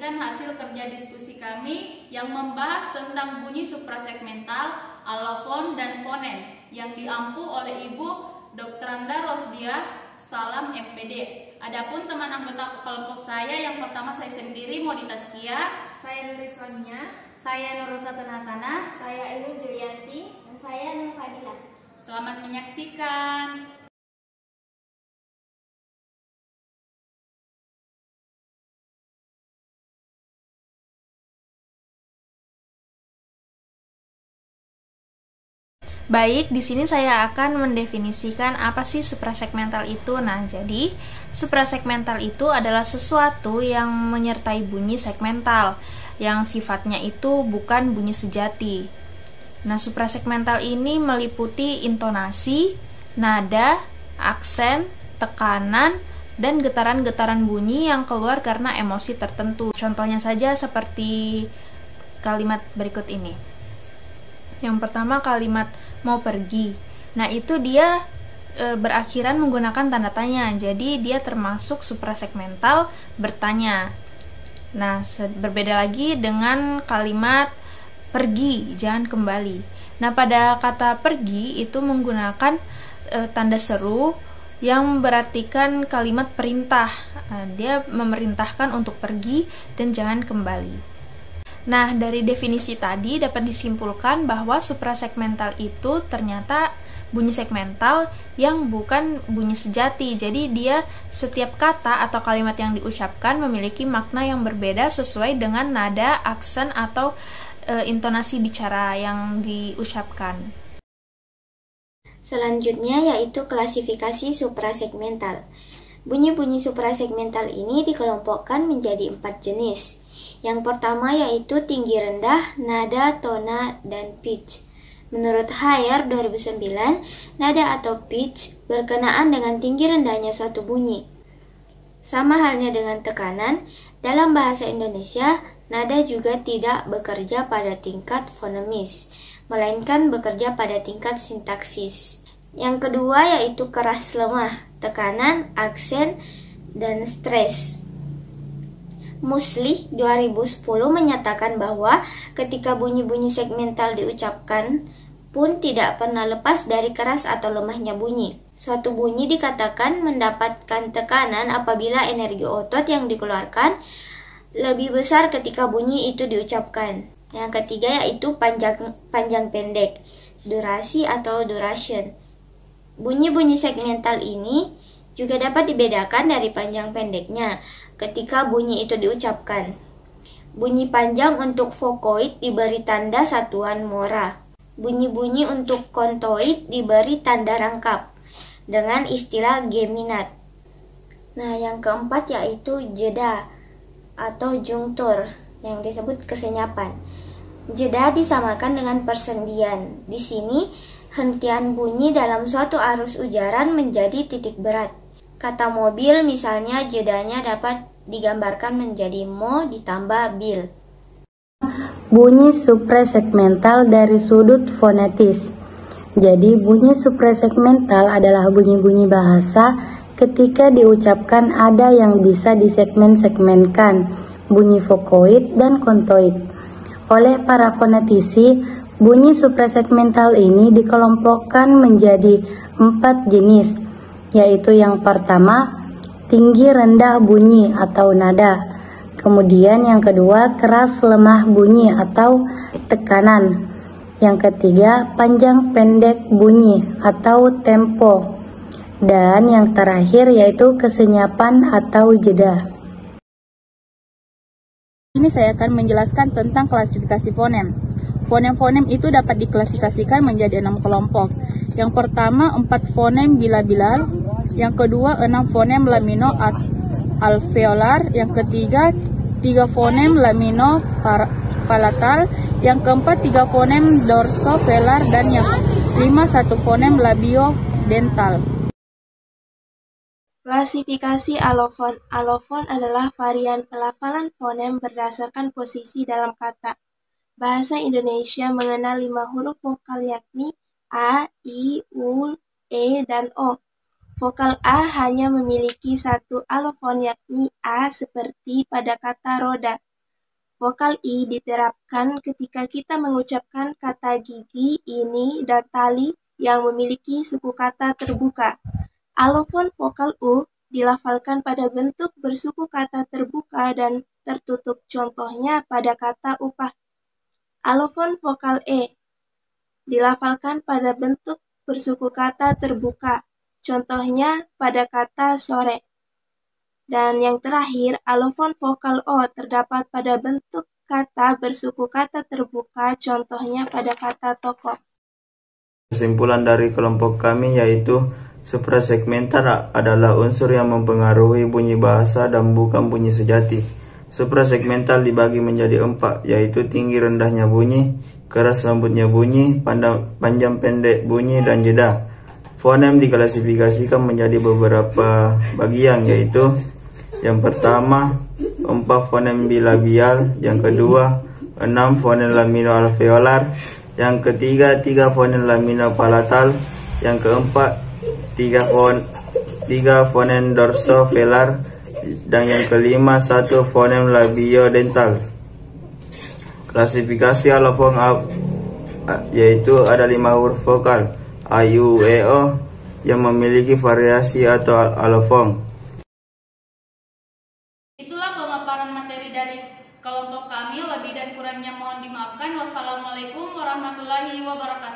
menyaksikan hasil kerja diskusi kami yang membahas tentang bunyi suprasegmental, alofon, dan fonem yang diampu oleh Ibu Dr. Anda Rosdia, Salam MPD. Adapun teman anggota kelompok saya, yang pertama saya sendiri, Modita Skia. Saya Nuriswania. Saya Nurusatun Hasanah. Saya Ainun Julianti. Dan saya Nur Fadilah. Selamat menyaksikan. Baik, di sini saya akan mendefinisikan apa sih suprasegmental itu. Nah, jadi suprasegmental itu adalah sesuatu yang menyertai bunyi segmental yang sifatnya itu bukan bunyi sejati. Nah, suprasegmental ini meliputi intonasi, nada, aksen, tekanan, dan getaran-getaran bunyi yang keluar karena emosi tertentu. Contohnya saja seperti kalimat berikut ini. Yang pertama, kalimat mau pergi. Nah, itu dia berakhiran menggunakan tanda tanya. Jadi dia termasuk suprasegmental bertanya. Nah, berbeda lagi dengan kalimat pergi, jangan kembali. Nah, pada kata pergi itu menggunakan tanda seru yang berartikan kalimat perintah. Dia memerintahkan untuk pergi dan jangan kembali. Nah, dari definisi tadi dapat disimpulkan bahwa suprasegmental itu ternyata bunyi segmental yang bukan bunyi sejati. Jadi dia setiap kata atau kalimat yang diucapkan memiliki makna yang berbeda sesuai dengan nada, aksen, atau intonasi bicara yang diucapkan. Selanjutnya yaitu klasifikasi suprasegmental. Bunyi-bunyi suprasegmental ini dikelompokkan menjadi 4 jenis. Yang pertama yaitu tinggi rendah, nada, tona, dan pitch. Menurut Haier 2009, nada atau pitch berkenaan dengan tinggi rendahnya suatu bunyi. Sama halnya dengan tekanan, dalam bahasa Indonesia, nada juga tidak bekerja pada tingkat fonemis, melainkan bekerja pada tingkat sintaksis. Yang kedua yaitu keras lemah, tekanan, aksen, dan stres. Muslih 2010 menyatakan bahwa ketika bunyi-bunyi segmental diucapkan pun tidak pernah lepas dari keras atau lemahnya bunyi. Suatu bunyi dikatakan mendapatkan tekanan apabila energi otot yang dikeluarkan lebih besar ketika bunyi itu diucapkan. Yang ketiga yaitu panjang pendek, durasi atau duration. Bunyi-bunyi segmental ini juga dapat dibedakan dari panjang pendeknya ketika bunyi itu diucapkan. Bunyi panjang untuk vokoid diberi tanda satuan mora. Bunyi-bunyi untuk kontoid diberi tanda rangkap dengan istilah geminat. Nah, yang keempat yaitu jeda atau junctur yang disebut kesenyapan. Jeda disamakan dengan persendian. Di sini, hentian bunyi dalam suatu arus ujaran menjadi titik berat. Kata mobil misalnya jedanya dapat digambarkan menjadi mo ditambah bil. Bunyi suprasegmental dari sudut fonetis. Jadi bunyi suprasegmental adalah bunyi-bunyi bahasa ketika diucapkan ada yang bisa disegmen-segmenkan, bunyi vokoid dan kontoid. Oleh para fonetisi, bunyi suprasegmental ini dikelompokkan menjadi 4 jenis, yaitu yang pertama, tinggi rendah bunyi atau nada. Kemudian yang kedua, keras lemah bunyi atau tekanan. Yang ketiga, panjang pendek bunyi atau tempo. Dan yang terakhir yaitu kesenyapan atau jeda. Ini saya akan menjelaskan tentang klasifikasi fonem. Fonem-fonem itu dapat diklasifikasikan menjadi 6 kelompok. Yang pertama 4 fonem bila-bilal, yang kedua 6 fonem lamino alveolar, yang ketiga 3 fonem lamino palatal, yang keempat 3 fonem dorsovelar, dan yang 5 1 fonem labiodental. Klasifikasi alofon. Alofon adalah varian pelafalan fonem berdasarkan posisi dalam kata. Bahasa Indonesia mengenal 5 huruf vokal yakni A, I, U, E, dan O. Vokal A hanya memiliki 1 alofon yakni A seperti pada kata roda. Vokal I diterapkan ketika kita mengucapkan kata gigi, ini, dan tali yang memiliki suku kata terbuka. Alofon vokal U dilafalkan pada bentuk bersuku kata terbuka dan tertutup, contohnya pada kata upah. Alofon vokal E dilafalkan pada bentuk bersuku kata terbuka, contohnya pada kata sore. Dan yang terakhir, alofon vokal O terdapat pada bentuk kata bersuku kata terbuka, contohnya pada kata toko. Kesimpulan dari kelompok kami yaitu suprasegmental adalah unsur yang mempengaruhi bunyi bahasa dan bukan bunyi sejati. Suprasegmental dibagi menjadi 4, yaitu tinggi rendahnya bunyi, keras lembutnya bunyi, panjang pendek bunyi, dan jeda. Fonem diklasifikasikan menjadi beberapa bagian, yaitu yang pertama 4 fonem bilabial, yang kedua 6 fonem lamino-alveolar, yang ketiga 3 fonem lamino-palatal, yang keempat 3 fonem dorsovelar, dan yang kelima 1 fonem labiodental. Klasifikasi alofon A yaitu ada 5 huruf vokal A, I, U, E, O yang memiliki variasi atau alofon. Itulah pemaparan materi dari kelompok kami. Lebih dan kurangnya mohon dimaafkan. Wassalamualaikum warahmatullahi wabarakatuh.